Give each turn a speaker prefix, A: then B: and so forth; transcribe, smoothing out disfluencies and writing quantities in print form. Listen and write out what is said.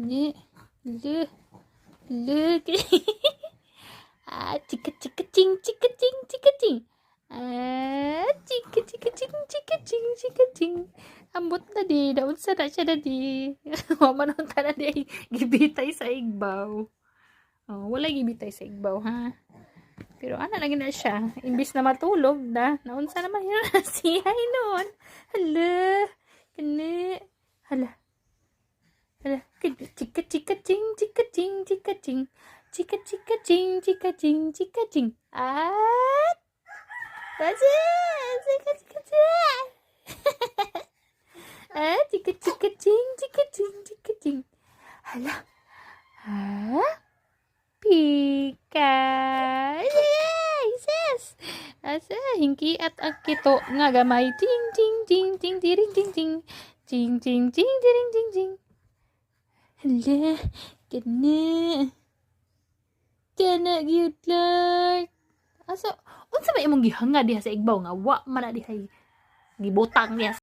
A: Le, le, le. Chika chika ching, chika ching, chika ching. Chika chika ching, chika ching, chika ching. Ambot na di, naunsa na siya na di. Mamanunta na di, gibitay sa igbaw. Oh, wala gibitay sa igbaw, ha? Pero ano lagi na siya, imbis na matulog na, naunsa naman yun na siya noon. Hala, kani, hala, hala, chika chika ching, chika ching, chika ching, chika chika ching, chika ching, chika ching. Kasi, chika chika ching. Chika chika ching, chika ching, chika ching. Hala, Pika. Yes. Asa hingki at akito nga gamay ting ting ting ting tiring ting ting ting ting ting tiring ting ting. Hala, kana gyud Clark. Asa unsa ba imong gihanga diha sa igbaw nga wa man na diha gibutang niya